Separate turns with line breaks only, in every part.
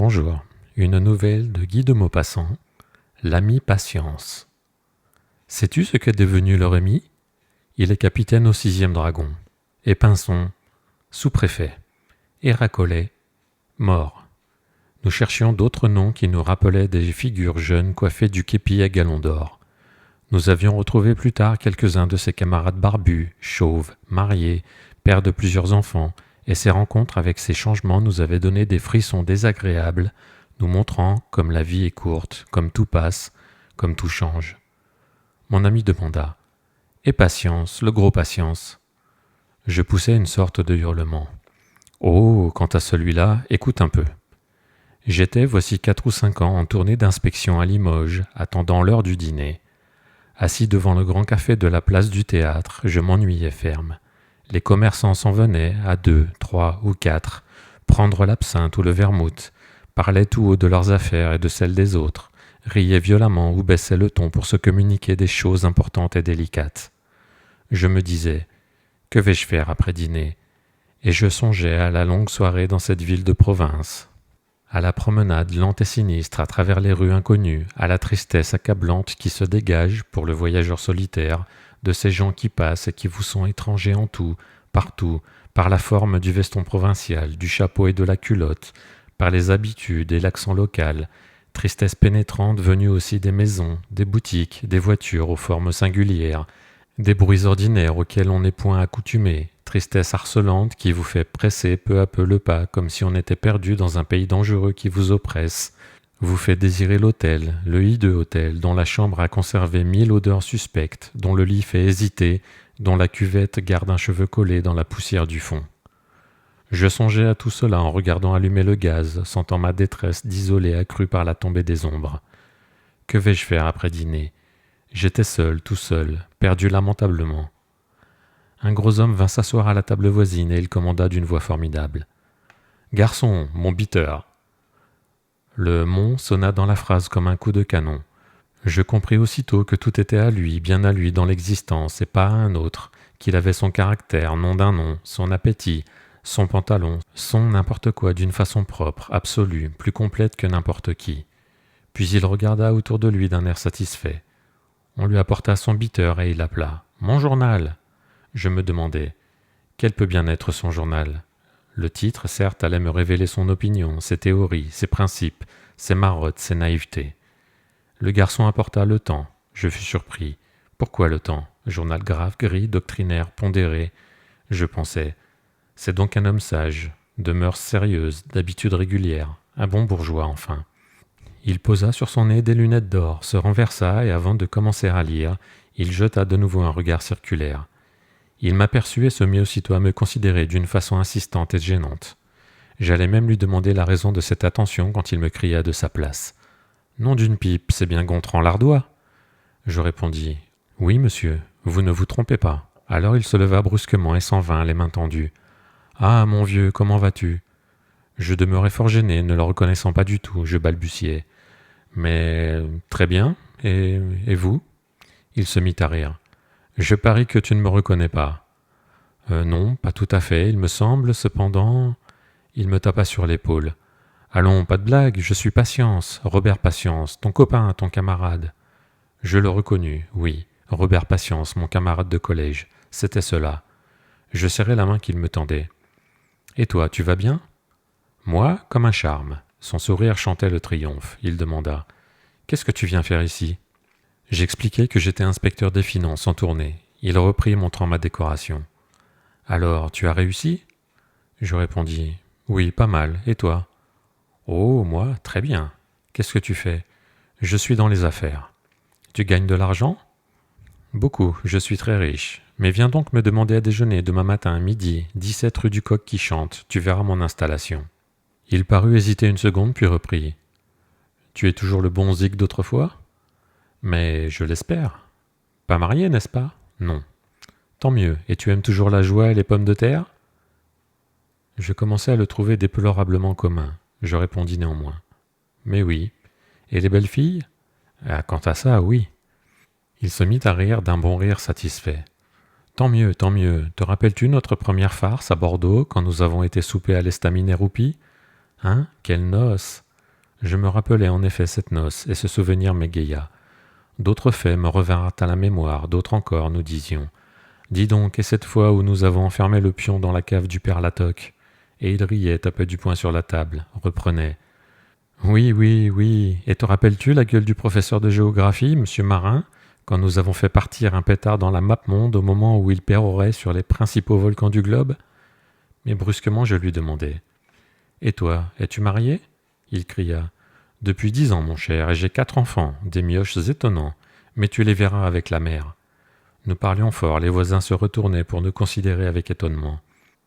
Bonjour, une nouvelle de Guy de Maupassant, l'ami Patience. Sais-tu ce qu'est devenu le Rémi ? Il est capitaine au 6e dragon, et Pinson, sous-préfet, et Racollet, mort. Nous cherchions d'autres noms qui nous rappelaient des figures jeunes coiffées du képi à galons d'or. Nous avions retrouvé plus tard quelques-uns de ses camarades barbus, chauves, mariés, pères de plusieurs enfants, et ces rencontres avec ces changements nous avaient donné des frissons désagréables, nous montrant comme la vie est courte, comme tout passe, comme tout change. Mon ami demanda « Et Patience, le gros Patience ?» Je poussai une sorte de hurlement. « Oh, quant à celui-là, écoute un peu. » J'étais, voici 4 ou 5 ans, en tournée d'inspection à Limoges, attendant l'heure du dîner. Assis devant le grand café de la place du théâtre, je m'ennuyais ferme. Les commerçants s'en venaient, à 2, 3 ou 4, prendre l'absinthe ou le vermouth, parlaient tout haut de leurs affaires et de celles des autres, riaient violemment ou baissaient le ton pour se communiquer des choses importantes et délicates. Je me disais, que vais-je faire après dîner ? Et je songeais à la longue soirée dans cette ville de province, à la promenade lente et sinistre à travers les rues inconnues, à la tristesse accablante qui se dégage, pour le voyageur solitaire, de ces gens qui passent et qui vous sont étrangers en tout, partout, par la forme du veston provincial, du chapeau et de la culotte, par les habitudes et l'accent local, tristesse pénétrante venue aussi des maisons, des boutiques, des voitures aux formes singulières, des bruits ordinaires auxquels on n'est point accoutumé, tristesse harcelante qui vous fait presser peu à peu le pas comme si on était perdu dans un pays dangereux qui vous oppresse, vous fait désirer l'hôtel, le hideux hôtel, dont la chambre a conservé 1000 odeurs suspectes, dont le lit fait hésiter, dont la cuvette garde un cheveu collé dans la poussière du fond. Je songeais à tout cela en regardant allumer le gaz, sentant ma détresse d'isolé accrue par la tombée des ombres. Que vais-je faire après dîner ? J'étais seul, tout seul, perdu lamentablement. Un gros homme vint s'asseoir à la table voisine et il commanda d'une voix formidable. « Garçon, mon biteur !» Le « mon » sonna dans la phrase comme un coup de canon. Je compris aussitôt que tout était à lui, bien à lui dans l'existence et pas à un autre, qu'il avait son caractère, nom d'un nom, son appétit, son pantalon, son n'importe quoi d'une façon propre, absolue, plus complète que n'importe qui. Puis il regarda autour de lui d'un air satisfait. On lui apporta son biteur et il appela « Mon journal !» Je me demandais « Quel peut bien être son journal ?» Le titre, certes, allait me révéler son opinion, ses théories, ses principes, ses marottes, ses naïvetés. Le garçon apporta le temps. Je fus surpris. Pourquoi le temps ? Journal grave, gris, doctrinaire, pondéré. Je pensais « C'est donc un homme sage, de mœurs sérieuses, d'habitudes régulières, un bon bourgeois enfin. » Il posa sur son nez des lunettes d'or, se renversa et avant de commencer à lire, il jeta de nouveau un regard circulaire. Il m'aperçut et se mit aussitôt à me considérer d'une façon insistante et gênante. J'allais même lui demander la raison de cette attention quand il me cria de sa place. « Nom d'une pipe, c'est bien Gontran l'Ardois !» Je répondis « Oui, monsieur, vous ne vous trompez pas. » Alors il se leva brusquement et s'en vint, les mains tendues. « Ah, mon vieux, comment vas-tu ?» Je demeurais fort gêné, ne le reconnaissant pas du tout, je balbutiai. « Mais très bien, et vous ?» Il se mit à rire. « Je parie que tu ne me reconnais pas. »« Non, pas tout à fait, il me semble, cependant... » Il me tapa sur l'épaule. « Allons, pas de blague, je suis Patience, Robert Patience, ton copain, ton camarade. » Je le reconnus, oui, Robert Patience, mon camarade de collège, c'était cela. Je serrai la main qu'il me tendait. « Et toi, tu vas bien ?»« Moi, comme un charme. » Son sourire chantait le triomphe. Il demanda « Qu'est-ce que tu viens faire ici ?» J'expliquai que j'étais inspecteur des finances en tournée. Il reprit montrant ma décoration. « Alors, tu as réussi ?» Je répondis « Oui, pas mal. Et toi ?»« Oh, moi, très bien. Qu'est-ce que tu fais ?»« Je suis dans les affaires. »« Tu gagnes de l'argent ?»« Beaucoup, je suis très riche. Mais viens donc me demander à déjeuner demain matin à midi, 17 rue du Coq qui chante. Tu verras mon installation. » Il parut hésiter une seconde, puis reprit. « Tu es toujours le bon Zig d'autrefois ?»« Mais je l'espère. »« Pas marié, n'est-ce pas ?»« Non. »« Tant mieux. Et tu aimes toujours la joie et les pommes de terre ?» Je commençais à le trouver déplorablement commun. Je répondis néanmoins. « Mais oui. Et les belles filles ?»« Ah, quant à ça, oui. » Il se mit à rire d'un bon rire satisfait. « Tant mieux, tant mieux. Te rappelles-tu notre première farce à Bordeaux, quand nous avons été souper à l'estaminet roupie ? Hein ? Quelle noce ! Je me rappelais en effet cette noce, et ce souvenir m'égaya. D'autres faits me revinrent à la mémoire, d'autres encore, nous disions. Dis donc, et cette fois où nous avons enfermé le pion dans la cave du père Latoc? Et il riait, tapait du poing sur la table, reprenait. Oui, oui, oui, et te rappelles-tu la gueule du professeur de géographie, monsieur Marin, quand nous avons fait partir un pétard dans la map-monde au moment où il pérorait sur les principaux volcans du globe? Mais brusquement je lui demandai. Et toi, es-tu marié? Il cria. Depuis 10 ans, mon cher, et j'ai 4 enfants, des mioches étonnants, mais tu les verras avec la mère. Nous parlions fort, les voisins se retournaient pour nous considérer avec étonnement.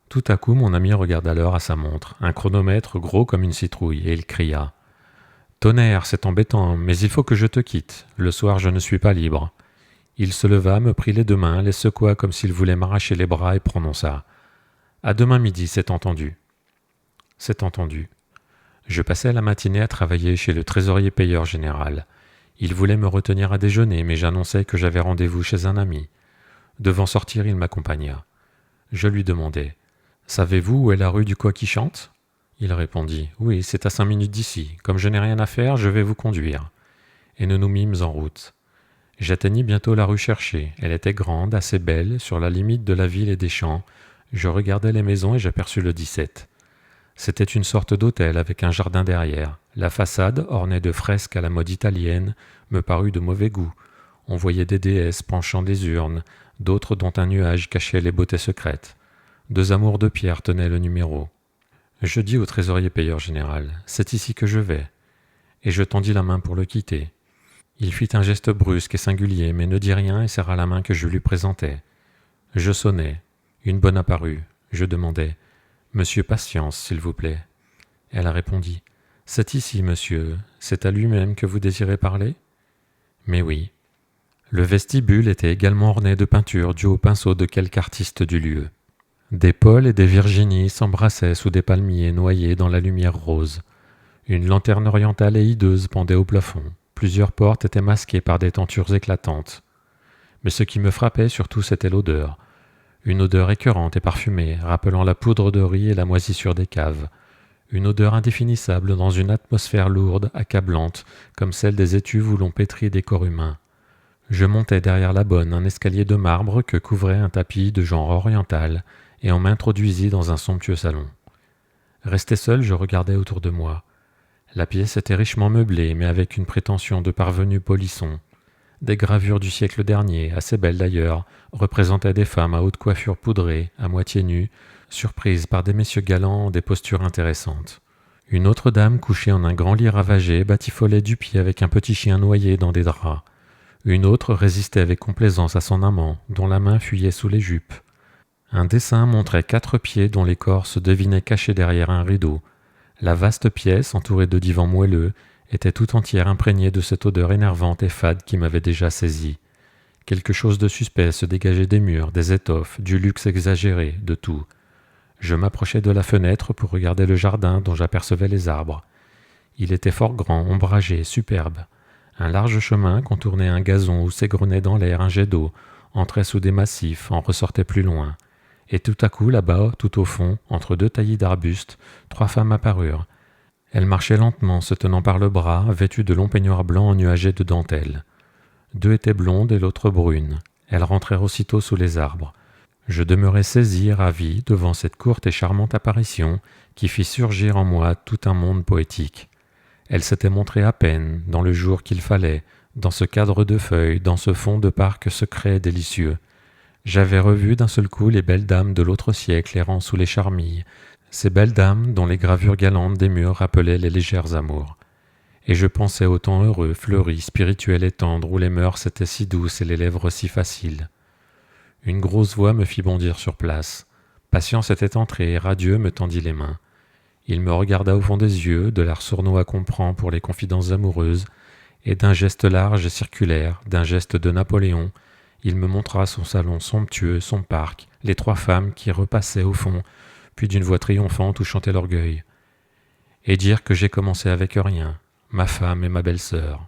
Tout à coup, mon ami regarda l'heure à sa montre, un chronomètre gros comme une citrouille, et il cria. Tonnerre, c'est embêtant, mais il faut que je te quitte. Le soir, je ne suis pas libre. Il se leva, me prit les deux mains, les secoua comme s'il voulait m'arracher les bras et prononça. À demain midi, c'est entendu. C'est entendu. Je passai la matinée à travailler chez le trésorier payeur général. Il voulait me retenir à déjeuner, mais j'annonçai que j'avais rendez-vous chez un ami. Devant sortir, il m'accompagna. Je lui demandai. Savez-vous où est la rue du Coq qui chante? Il répondit. Oui, c'est à 5 minutes d'ici. Comme je n'ai rien à faire, je vais vous conduire. Et nous nous mîmes en route. J'atteignis bientôt la rue Cherché. Elle était grande, assez belle, sur la limite de la ville et des champs. Je regardai les maisons et j'aperçus le 17. C'était une sorte d'hôtel avec un jardin derrière. La façade, ornée de fresques à la mode italienne, me parut de mauvais goût. On voyait des déesses penchant des urnes, d'autres dont un nuage cachait les beautés secrètes. 2 amours de pierre tenaient le numéro. Je dis au trésorier payeur général, « C'est ici que je vais. » Et je tendis la main pour le quitter. Il fit un geste brusque et singulier, mais ne dit rien et serra la main que je lui présentais. Je sonnai. Une bonne apparut. Je demandai, « Monsieur Patience, s'il vous plaît. » Elle répondit, « C'est ici, monsieur. C'est à lui-même que vous désirez parler? » Mais oui. Le vestibule était également orné de peintures dues au pinceau de quelque artiste du lieu. Des Paul et des Virginie s'embrassaient sous des palmiers noyés dans la lumière rose. Une lanterne orientale et hideuse pendait au plafond. Plusieurs portes étaient masquées par des tentures éclatantes. Mais ce qui me frappait surtout, c'était l'odeur. Une odeur écœurante et parfumée, rappelant la poudre de riz et la moisissure des caves. Une odeur indéfinissable dans une atmosphère lourde, accablante, comme celle des étuves où l'on pétrit des corps humains. Je montai derrière la bonne un escalier de marbre que couvrait un tapis de genre oriental, et on m'introduisit dans un somptueux salon. Resté seul, je regardais autour de moi. La pièce était richement meublée, mais avec une prétention de parvenu polisson. Des gravures du siècle dernier, assez belles d'ailleurs, représentaient des femmes à haute coiffure poudrée, à moitié nues, surprises par des messieurs galants, des postures intéressantes. Une autre dame couchée en un grand lit ravagé batifolait du pied avec un petit chien noyé dans des draps. Une autre résistait avec complaisance à son amant, dont la main fuyait sous les jupes. Un dessin montrait 4 pieds dont les corps se devinaient cachés derrière un rideau. La vaste pièce, entourée de divans moelleux, était tout entière imprégnée de cette odeur énervante et fade qui m'avait déjà saisi. Quelque chose de suspect se dégageait des murs, des étoffes, du luxe exagéré, de tout. Je m'approchai de la fenêtre pour regarder le jardin dont j'apercevais les arbres. Il était fort grand, ombragé, superbe. Un large chemin contournait un gazon où s'égrenait dans l'air un jet d'eau, entrait sous des massifs, en ressortait plus loin. Et tout à coup, là-bas, tout au fond, entre 2 taillis d'arbustes, 3 femmes apparurent. Elles marchaient lentement, se tenant par le bras, vêtues de longs peignoirs blancs ennuagés de dentelle. 2 étaient blondes et l'autre brune. Elles rentrèrent aussitôt sous les arbres. Je demeurai saisi, ravi, devant cette courte et charmante apparition qui fit surgir en moi tout un monde poétique. Elles s'étaient montrées à peine, dans le jour qu'il fallait, dans ce cadre de feuilles, dans ce fond de parc secret et délicieux. J'avais revu d'un seul coup les belles dames de l'autre siècle errant sous les charmilles, ces belles dames dont les gravures galantes des murs rappelaient les légères amours. Et je pensais au temps heureux, fleuri, spirituel et tendre, où les mœurs étaient si douces et les lèvres si faciles. Une grosse voix me fit bondir sur place. Patience était entré et radieux me tendit les mains. Il me regarda au fond des yeux, de l'air sournois qu'on prend pour les confidences amoureuses, et d'un geste large et circulaire, d'un geste de Napoléon, il me montra son salon somptueux, son parc, les 3 femmes qui repassaient au fond, puis d'une voix triomphante où chantait l'orgueil. Et dire que j'ai commencé avec rien, ma femme et ma belle-sœur.